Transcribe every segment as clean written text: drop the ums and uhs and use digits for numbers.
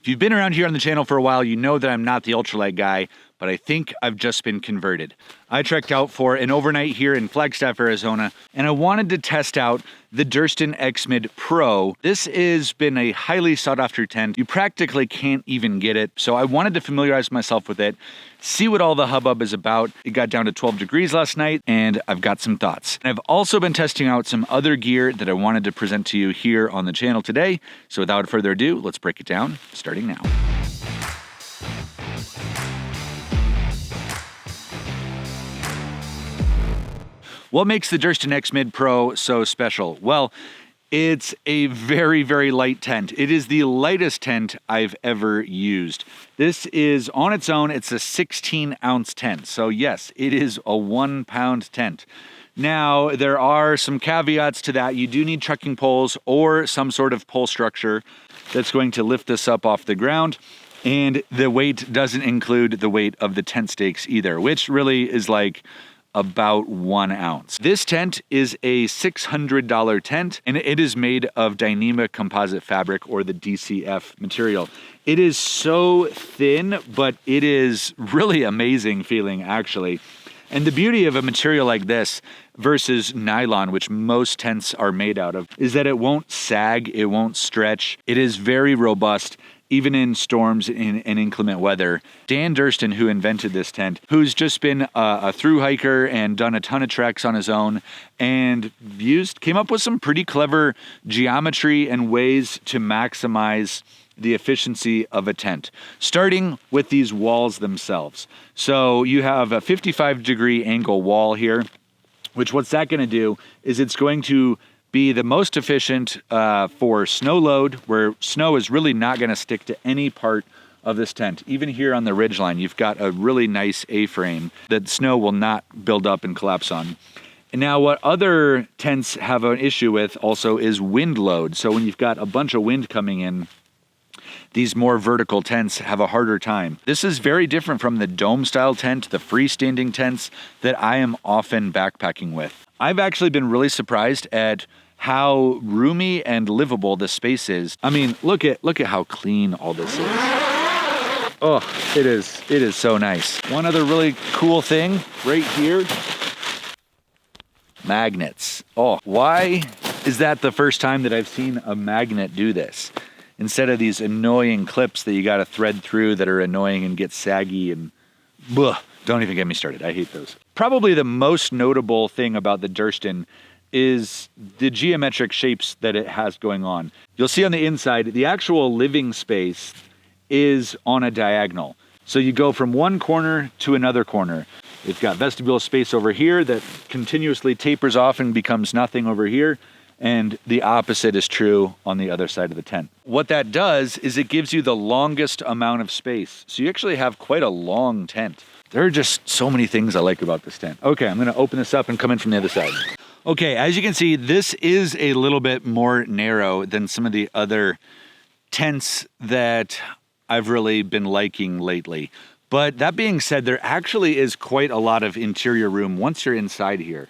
If you've been around here on the channel for a while, you know that I'm not the ultralight guy, but I think I've just been converted. I trekked out for an overnight here in Flagstaff, Arizona, and I wanted to test out the Durston X-Mid Pro. This has been a highly sought after tent. You practically can't even get it, so I wanted to familiarize myself with it, see what all the hubbub is about. It got down to 12 degrees last night, and I've got some thoughts. And I've also been testing out some other gear that I wanted to present to you here on the channel today. So without further ado, let's break it down, starting now. What makes the Durston X-Mid Pro so special? Well, it's a very, very light tent. It is the lightest tent I've ever used. This is on its own, it's a 16-ounce tent. So yes, it is a 1-pound tent. Now, there are some caveats to that. You do need trekking poles or some sort of pole structure that's going to lift this up off the ground. And the weight doesn't include the weight of the tent stakes either, which really is like about 1 ounce. This tent is a $600 tent, and it is made of Dyneema composite fabric, or the DCF material. It is so thin, but it is really amazing feeling, actually. And the beauty of a material like this versus nylon, which most tents are made out of, is that it won't sag, it won't stretch. It is very robust, even in storms and inclement weather. Dan Durston, who invented this tent, who's just been a thru hiker and done a ton of treks on his own, and came up with some pretty clever geometry and ways to maximize the efficiency of a tent, starting with these walls themselves. So you have a 55-degree angle wall here, which what's that going to do is it's going to be the most efficient for snow load, where snow is really not going to stick to any part of this tent. Even here on the ridgeline, you've got a really nice A-frame that snow will not build up and collapse on. And now what other tents have an issue with also is wind load. So when you've got a bunch of wind coming in, these more vertical tents have a harder time. This is very different from the dome-style tent, the freestanding tents that I am often backpacking with. I've actually been really surprised at how roomy and livable this space is. I mean, look at how clean all this is. Oh, it is so nice. One other really cool thing right here, magnets. Oh, why is that the first time that I've seen a magnet do this? Instead of these annoying clips that you got to thread through that are annoying and get saggy and bleh, don't even get me started. I hate those. Probably the most notable thing about the Durston is the geometric shapes that it has going on. You'll see on the inside, the actual living space is on a diagonal. So you go from one corner to another corner. You've got vestibule space over here that continuously tapers off and becomes nothing over here. And the opposite is true on the other side of the tent. What that does is it gives you the longest amount of space. So you actually have quite a long tent. There are just so many things I like about this tent. Okay, I'm gonna open this up and come in from the other side. Okay, as you can see, this is a little bit more narrow than some of the other tents that I've really been liking lately. But that being said, there actually is quite a lot of interior room once you're inside here.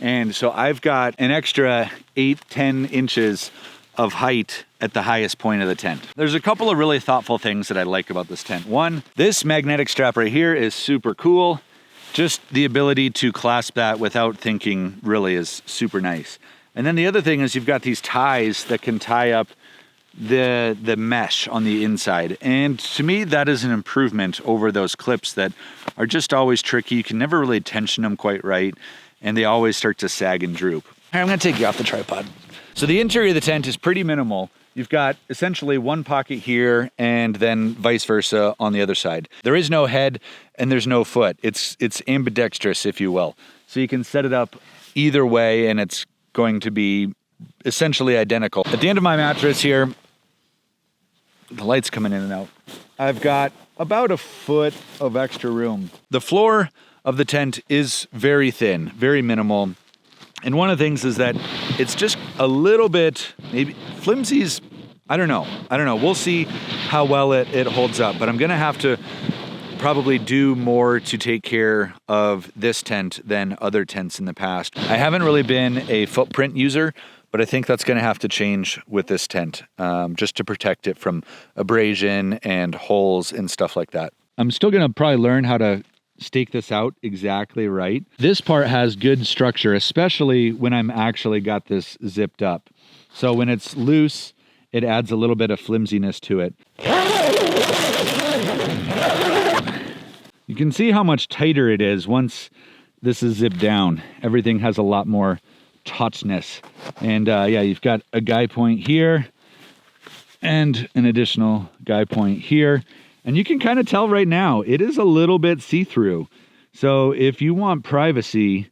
And so I've got an extra 8-10 inches of height at the highest point of the tent. There's a couple of really thoughtful things that I like about this tent. One, this magnetic strap right here is super cool. Just the ability to clasp that without thinking really is super nice. And then the other thing is you've got these ties that can tie up the mesh on the inside. And to me, that is an improvement over those clips that are just always tricky. You can never really tension them quite right, and they always start to sag and droop. All right, I'm gonna take you off the tripod. So the interior of the tent is pretty minimal. You've got essentially one pocket here and then vice versa on the other side. There is no head and there's no foot. It's ambidextrous, if you will. So you can set it up either way and it's going to be essentially identical. At the end of my mattress here, the light's coming in and out, I've got about a foot of extra room. The floor of the tent is very thin, very minimal. And one of the things is that it's just a little bit, maybe flimsy's, I don't know. We'll see how well it holds up, but I'm gonna have to probably do more to take care of this tent than other tents in the past. I haven't really been a footprint user, but I think that's going to have to change with this tent, just to protect it from abrasion and holes and stuff like that. I'm still going to probably learn how to stake this out exactly right. This part has good structure, especially when I'm actually got this zipped up. So when it's loose, it adds a little bit of flimsiness to it. You can see how much tighter it is once this is zipped down. Everything has a lot more tautness. And yeah, you've got a guy point here and an additional guy point here. And you can kind of tell right now, it is a little bit see-through. So if you want privacy,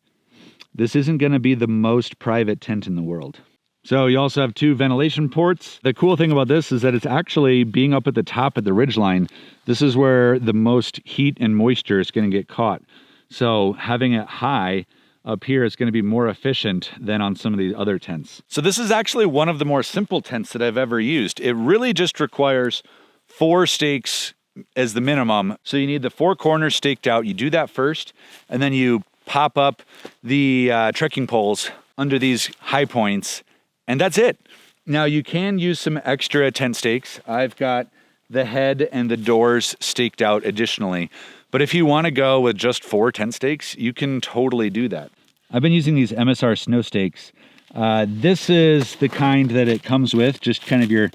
this isn't going to be the most private tent in the world. So you also have 2 ventilation ports. The cool thing about this is that it's actually being up at the top of the ridgeline. This is where the most heat and moisture is going to get caught. So having it high up here is going to be more efficient than on some of the other tents. So this is actually one of the more simple tents that I've ever used. It really just requires 4 stakes as the minimum. So you need the 4 corners staked out. You do that first, and then you pop up the trekking poles under these high points, and that's it. Now you can use some extra tent stakes. I've got the head and the doors staked out additionally. But if you want to go with just 4 tent stakes, you can totally do that. I've been using these MSR snow stakes. This is the kind that it comes with, just kind of your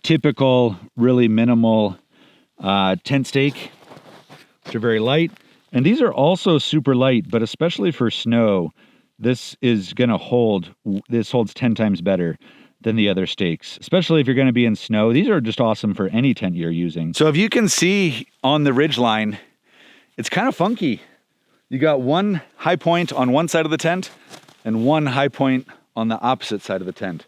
typical, really minimal tent stake, which are very light. And these are also super light, but especially for snow, this is going to hold, this holds 10 times better than the other stakes, especially if you're going to be in snow. These are just awesome for any tent you're using. So if you can see on the ridge line, it's kind of funky. You got 1 high point on one side of the tent and 1 high point on the opposite side of the tent.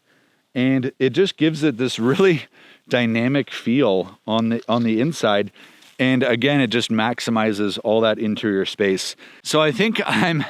And it just gives it this really dynamic feel on the inside. And again, it just maximizes all that interior space. So I think I'm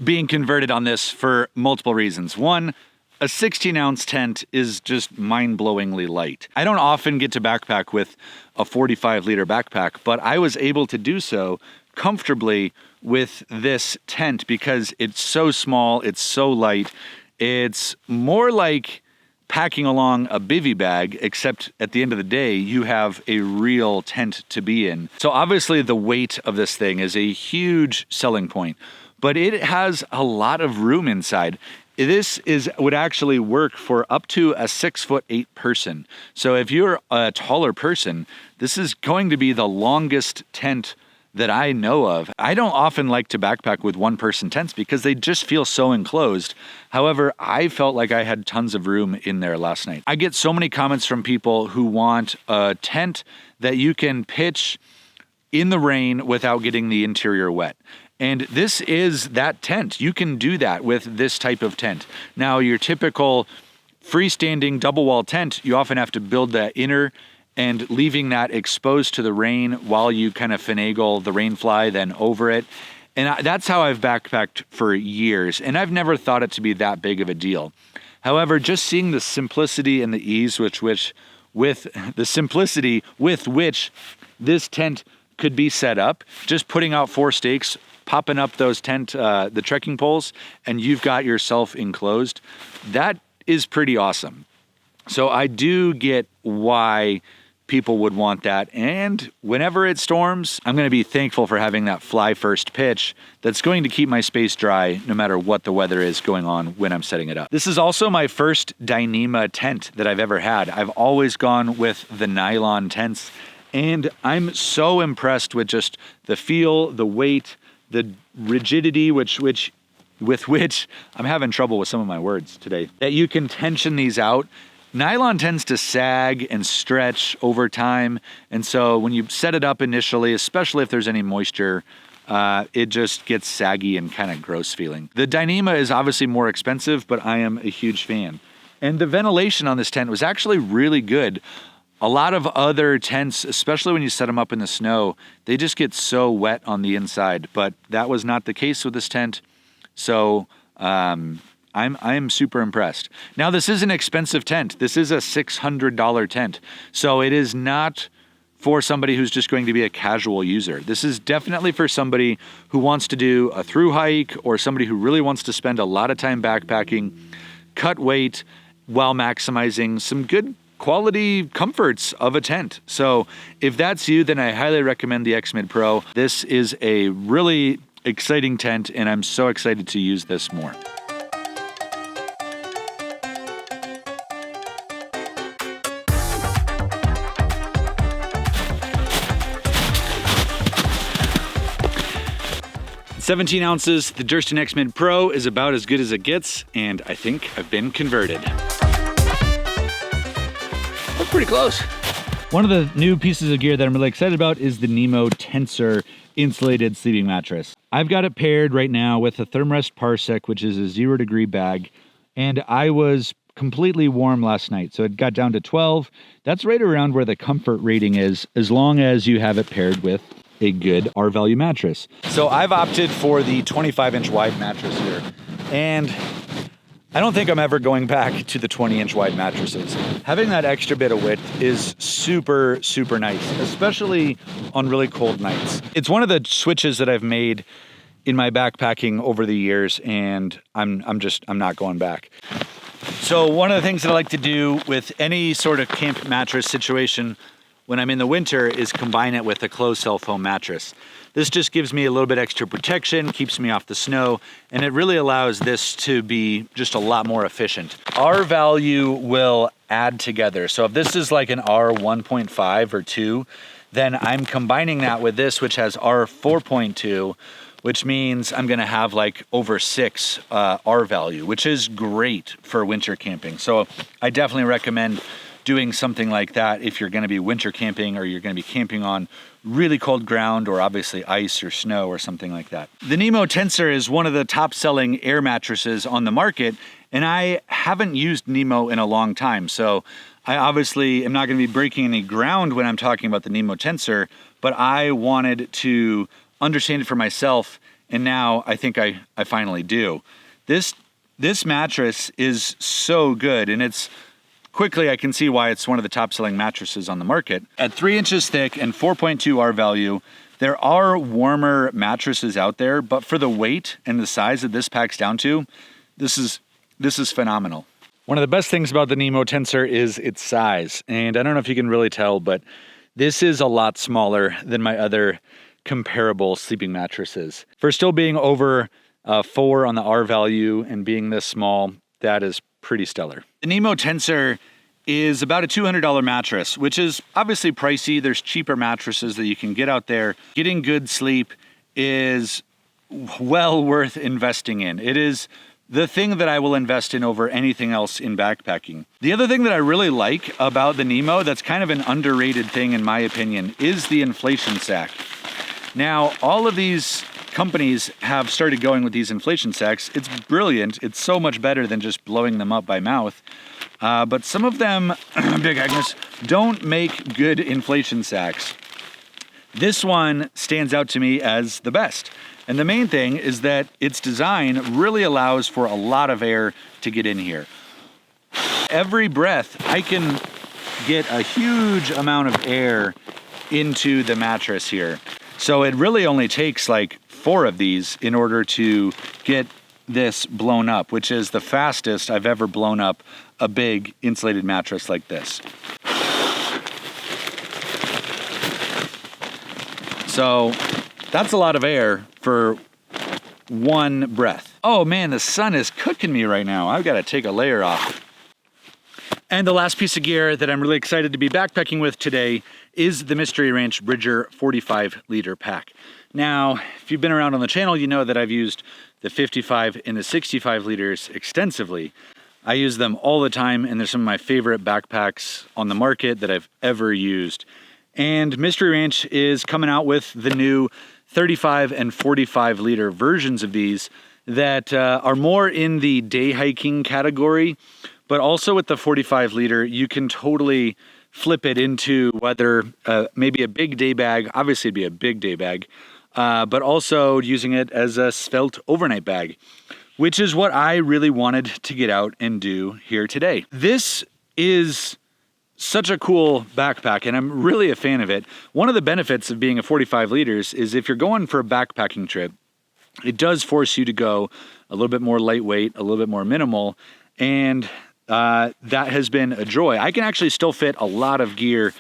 being converted on this for multiple reasons. One, a 16-ounce tent is just mind-blowingly light. I don't often get to backpack with a 45-liter backpack, but I was able to do so comfortably with this tent because it's so small, it's so light. It's more like packing along a bivy bag, except at the end of the day, you have a real tent to be in. So obviously the weight of this thing is a huge selling point, but it has a lot of room inside. This would actually work for up to a 6'8" person. So if you're a taller person, this is going to be the longest tent that I know of. I don't often like to backpack with 1-person tents because they just feel so enclosed. However, I felt like I had tons of room in there last night. I get so many comments from people who want a tent that you can pitch in the rain without getting the interior wet. And this is that tent. You can do that with this type of tent. Now, your typical freestanding double wall tent, you often have to build that inner and leaving that exposed to the rain while you kind of finagle the rain fly then over it. And that's how I've backpacked for years. And I've never thought it to be that big of a deal. However, just seeing the simplicity and the ease with which this tent could be set up, just putting out 4 stakes, popping up those the trekking poles, and you've got yourself enclosed. That is pretty awesome. So I do get why people would want that. And whenever it storms, I'm going to be thankful for having that fly first pitch that's going to keep my space dry no matter what the weather is going on when I'm setting it up. This is also my first Dyneema tent that I've ever had. I've always gone with the nylon tents, and I'm so impressed with just the feel, the weight, the rigidity with which I'm having trouble with some of my words today, that you can tension these out. Nylon tends to sag and stretch over time, and so when you set it up initially, especially if there's any moisture, it just gets saggy and kind of gross feeling. The Dyneema is obviously more expensive, but I am a huge fan. And the ventilation on this tent was actually really good. A lot of other tents, especially when you set them up in the snow, they just get so wet on the inside, but that was not the case with this tent. So I'm super impressed. Now, this is an expensive tent. This is a $600 tent. So it is not for somebody who's just going to be a casual user. This is definitely for somebody who wants to do a through hike or somebody who really wants to spend a lot of time backpacking. cut weight while maximizing some good quality comforts of a tent. So if that's you, then I highly recommend the X-Mid Pro. This is a really exciting tent, and I'm so excited to use this more. "17 ounces, the Durston X-Mid Pro is about as good as it gets, and I think I've been converted." We're pretty close. One of the new pieces of gear that I'm really excited about is the Nemo Tensor insulated sleeping mattress. I've got it paired right now with a Thermarest Parsec, which is a 0-degree bag, and I was completely warm last night, so it got down to 12. That's right around where the comfort rating is, as long as you have it paired with a good R-value mattress. So I've opted for the 25-inch wide mattress here, and I don't think I'm ever going back to the 20-inch wide mattresses. Having that extra bit of width is super, super nice, especially on really cold nights. It's one of the switches that I've made in my backpacking over the years, and I'm not going back. So one of the things that I like to do with any sort of camp mattress situation when I'm in the winter is combine it with a closed cell foam mattress. This just gives me a little bit extra protection, keeps me off the snow, and it really allows this to be just a lot more efficient. R value will add together. So if this is like an R 1.5 or 2, then I'm combining that with this, which has R 4.2, which means I'm gonna have like over 6 R value, which is great for winter camping. So I definitely recommend doing something like that if you're gonna be winter camping or you're gonna be camping on really cold ground or obviously ice or snow or something like that. The Nemo Tensor is one of the top selling air mattresses on the market, and I haven't used Nemo in a long time. So I obviously am not gonna be breaking any ground when I'm talking about the Nemo Tensor, but I wanted to understand it for myself, and now I think I finally do. This mattress is so good, and it's quickly, I can see why it's one of the top selling mattresses on the market. At 3 inches thick and 4.2 R value, there are warmer mattresses out there, but for the weight and the size that this packs down to, this is phenomenal. One of the best things about the Nemo Tensor is its size. And I don't know if you can really tell, but this is a lot smaller than my other comparable sleeping mattresses. For still being over 4 on the R value and being this small, that is pretty stellar. The Nemo Tensor is about a $200 mattress, which is obviously pricey. There's cheaper mattresses that you can get out there. Getting good sleep is well worth investing in. It is the thing that I will invest in over anything else in backpacking. The other thing that I really like about the Nemo that's kind of an underrated thing in my opinion is the inflation sack. Now, all of these companies have started going with these inflation sacks. It's brilliant. It's so much better than just blowing them up by mouth. But some of them, Big Agnes, don't make good inflation sacks. This one stands out to me as the best. And the main thing is that its design really allows for a lot of air to get in here. Every breath, I can get a huge amount of air into the mattress here. So it really only takes like 4 of these in order to get this blown up, which is the fastest I've ever blown up a big insulated mattress like this. So that's a lot of air for one breath. Oh man, the sun is cooking me right now. I've got to take a layer off. And the last piece of gear that I'm really excited to be backpacking with today is the Mystery Ranch Bridger 45-liter pack. Now, if you've been around on the channel, you know that I've used the 55 and the 65 liters extensively. I use them all the time, and they're some of my favorite backpacks on the market that I've ever used. And Mystery Ranch is coming out with the new 35 and 45 liter versions of these that are more in the day hiking category, but also with the 45 liter, you can totally flip it into whether maybe a big day bag, obviously it'd be a big day bag, but also using it as a svelte overnight bag, which is what I really wanted to get out and do here today. This is such a cool backpack, and I'm really a fan of it. One of the benefits of being a 45 liters is if you're going for a backpacking trip, it does force you to go a little bit more lightweight, a little bit more minimal, and that has been a joy. I can actually still fit a lot of gear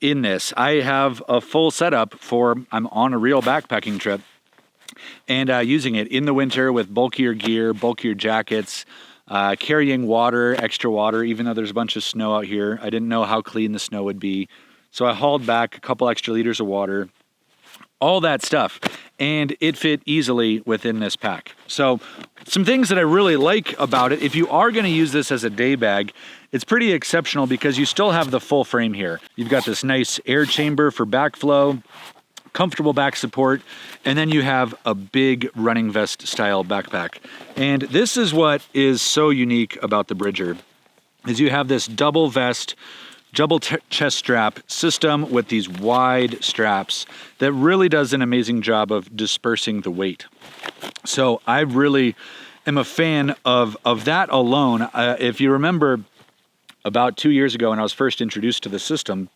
in this. I have a full setup for, I'm on a real backpacking trip, and using it in the winter with bulkier gear, bulkier jackets, carrying water, extra water, even though there's a bunch of snow out here. I didn't know how clean the snow would be. So I hauled back a couple extra liters of water, all that stuff, and it fit easily within this pack. So some things that I really like about it, if you are going to use this as a day bag, it's pretty exceptional because you still have the full frame here. You've got this nice air chamber for backflow, comfortable back support, and then you have a big running vest style backpack. And this is what is so unique about the Bridger, is you have this double vest, double chest strap system with these wide straps that really does an amazing job of dispersing the weight. So I really am a fan of that alone. If you remember about 2 years ago when I was first introduced to the system,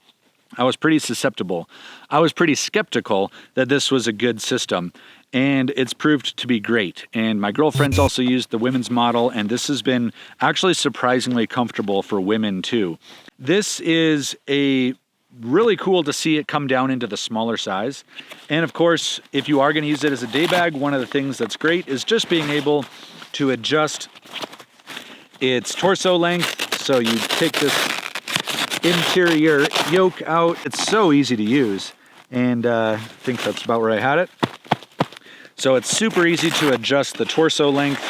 I was pretty susceptible. I was pretty skeptical that this was a good system, and it's proved to be great. And my girlfriend's also used the women's model, and this has been actually surprisingly comfortable for women too. This is really cool to see it come down into the smaller size. And of course, if you are going to use it as a day bag, one of the things that's great is just being able to adjust its torso length. So you take this interior yoke out. It's so easy to use, and I think that's about where I had it. So it's super easy to adjust the torso length.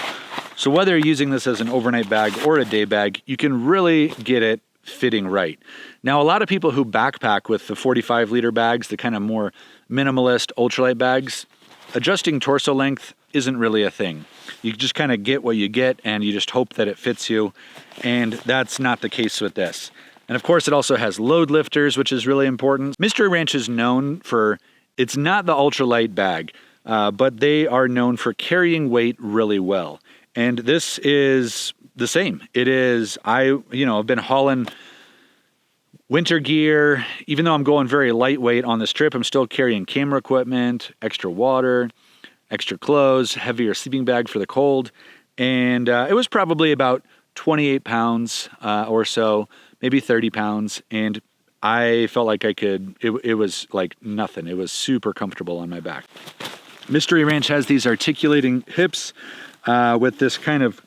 So whether you're using this as an overnight bag or a day bag, you can really get it fitting right. Now, a lot of people who backpack with the 45 liter bags, the kind of more minimalist ultralight bags, adjusting torso length isn't really a thing. You just kind of get what you get, and you just hope that it fits you, and that's not the case with this. And of course, it also has load lifters, which is really important. Mystery Ranch is known for, it's not the ultralight bag, but they are known for carrying weight really well. And this is the same. It is, I've been hauling winter gear. Even though I'm going very lightweight on this trip, I'm still carrying camera equipment, extra water, extra clothes, heavier sleeping bag for the cold. And it was probably about 28 pounds or so, maybe 30 pounds. And I felt like it was like nothing. It was super comfortable on my back. Mystery Ranch has these articulating hips with this kind of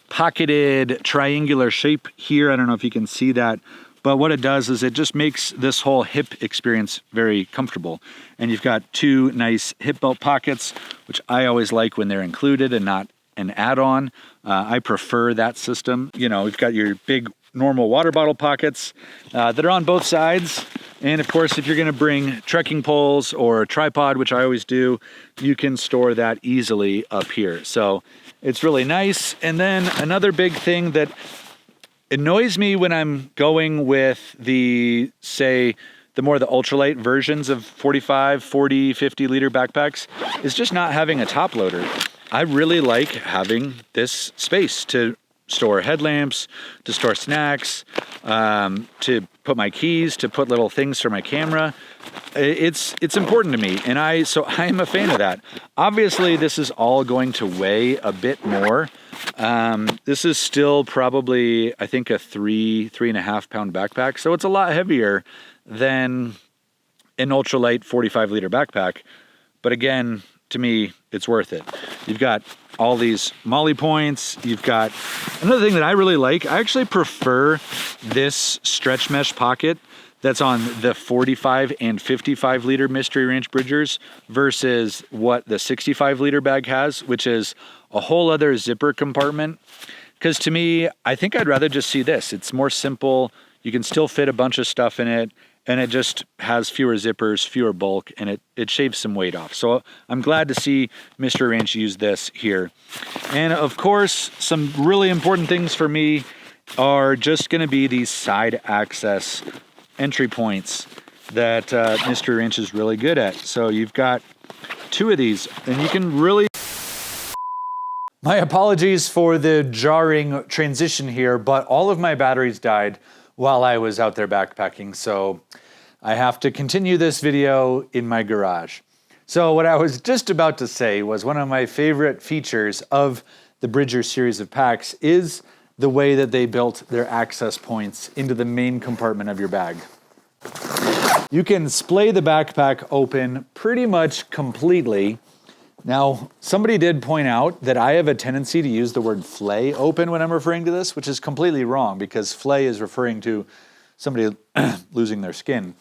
pocketed triangular shape here. I don't know if you can see that, but what it does is it just makes this whole hip experience very comfortable. And you've got two nice hip belt pockets, which I always like when they're included and not an add-on. I prefer that system. We've got your big normal water bottle pockets that are on both sides. And of course, if you're going to bring trekking poles or a tripod, which I always do, you can store that easily up here. So it's really nice. And then another big thing that annoys me when I'm going with the more the ultralight versions of 45, 40, 50 liter backpacks is just not having a top loader. I really like having this space to store headlamps, to store snacks, to put my keys, to put little things for my camera. It's important to me, and I am a fan of that. Obviously, this is all going to weigh a bit more. This is still probably, I think, a 3.5 pound backpack, so it's a lot heavier than an ultralight 45 liter backpack. But again, to me, it's worth it. You've got all these molly points. You've got another thing that I really like. I actually prefer this stretch mesh pocket that's on the 45 and 55 liter Mystery Ranch Bridgers versus what the 65 liter bag has, which is a whole other zipper compartment. Because to me, I think I'd rather just see this. It's more simple. You can still fit a bunch of stuff in it, and it just has fewer zippers, fewer bulk, and it shaves some weight off. So I'm glad to see Mystery Ranch use this here. And of course, some really important things for me are just gonna be these side access entry points that Mystery Ranch is really good at. So you've got two of these, and you can really... My apologies for the jarring transition here, but all of my batteries died while I was out there backpacking, so I have to continue this video in my garage. So what I was just about to say was one of my favorite features of the Bridger series of packs is the way that they built their access points into the main compartment of your bag. You can splay the backpack open pretty much completely. Now, somebody did point out that I have a tendency to use the word flay open when I'm referring to this, which is completely wrong because flay is referring to somebody losing their skin.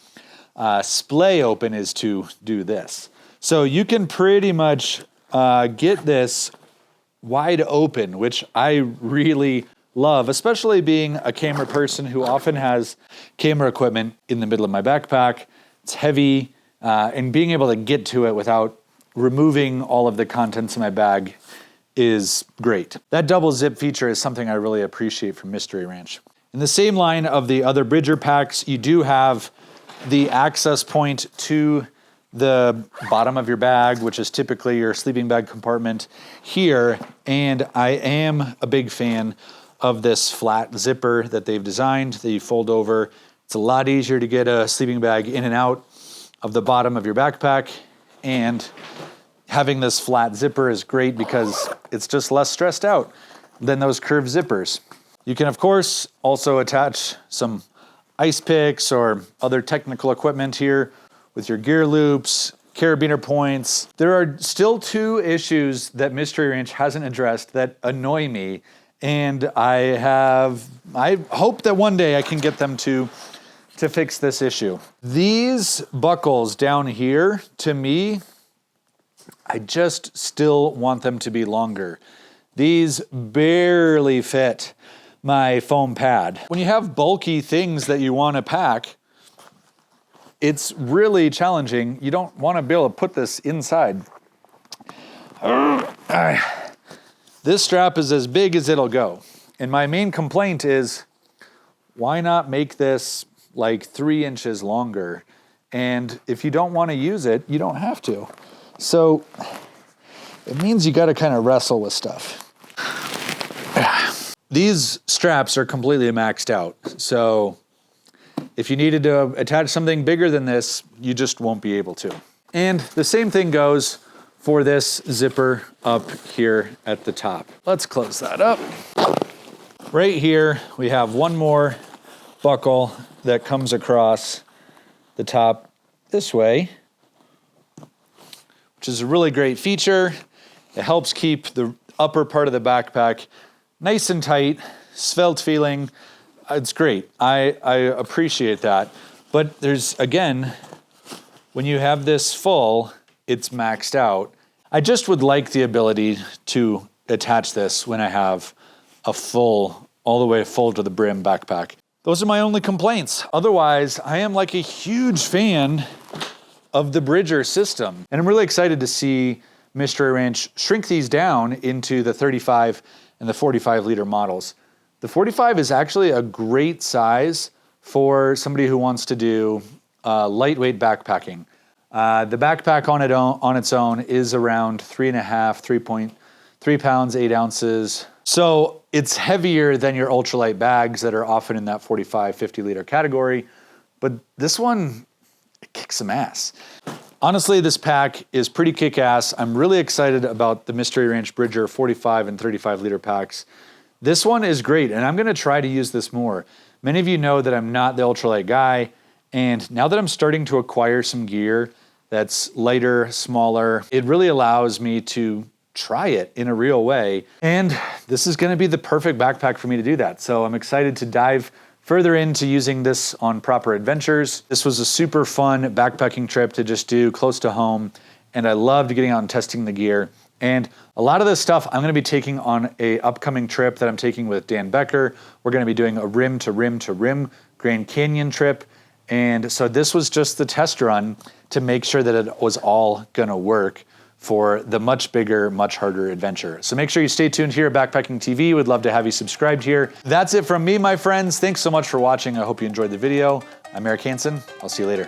Splay open is to do this. So you can pretty much get this wide open, which I really love, especially being a camera person who often has camera equipment in the middle of my backpack. It's heavy, and being able to get to it without removing all of the contents of my bag is great. That double zip feature is something I really appreciate from Mystery Ranch. In the same line of the other Bridger packs, you do have the access point to the bottom of your bag, which is typically your sleeping bag compartment here. And I am a big fan of this flat zipper that they've designed that you fold over. It's a lot easier to get a sleeping bag in and out of the bottom of your backpack. And having this flat zipper is great because it's just less stressed out than those curved zippers. You can, of course, also attach some ice picks or other technical equipment here with your gear loops, carabiner points. There are still two issues that Mystery Ranch hasn't addressed that annoy me, and I hope that one day I can get them to fix this issue. These buckles down here, to me, I just still want them to be longer. These barely fit my foam pad. When you have bulky things that you want to pack, it's really challenging. You don't want to be able to put this inside. This strap is as big as it'll go. And my main complaint is, why not make this like 3 inches longer? And if you don't want to use it, you don't have to. So it means you got to kind of wrestle with stuff. These straps are completely maxed out. So if you needed to attach something bigger than this, you just won't be able to. And the same thing goes for this zipper up here at the top. Let's close that up. Right here, we have one more buckle that comes across the top this way, which is a really great feature. It helps keep the upper part of the backpack nice and tight, svelte feeling. It's great. I appreciate that. But there's, again, when you have this full, it's maxed out. I just would like the ability to attach this when I have a full, all the way full to the brim backpack. Those are my only complaints. Otherwise, I am like a huge fan of the Bridger system. And I'm really excited to see Mystery Ranch shrink these down into the 35 and the 45 liter models. The 45 is actually a great size for somebody who wants to do lightweight backpacking. The backpack on its own is around 3.3 pounds, 8 ounces. So it's heavier than your ultralight bags that are often in that 45, 50 liter category. But this one, it kicks some ass. Honestly, this pack is pretty kick-ass. I'm really excited about the Mystery Ranch Bridger 45 and 35 liter packs. This one is great, and I'm gonna try to use this more. Many of you know that I'm not the ultralight guy, and now that I'm starting to acquire some gear that's lighter, smaller, it really allows me to try it in a real way. And this is gonna be the perfect backpack for me to do that. So I'm excited to dive further into using this on proper adventures. This was a super fun backpacking trip to just do close to home, and I loved getting out and testing the gear. And a lot of this stuff I'm gonna be taking on a upcoming trip that I'm taking with Dan Becker. We're gonna be doing a rim to rim to rim Grand Canyon trip. And so this was just the test run to make sure that it was all gonna work for the much bigger, much harder adventure. So make sure you stay tuned here at Backpacking TV. We'd love to have you subscribed here. That's it from me, my friends. Thanks so much for watching. I hope you enjoyed the video. I'm Eric Hansen. I'll see you later.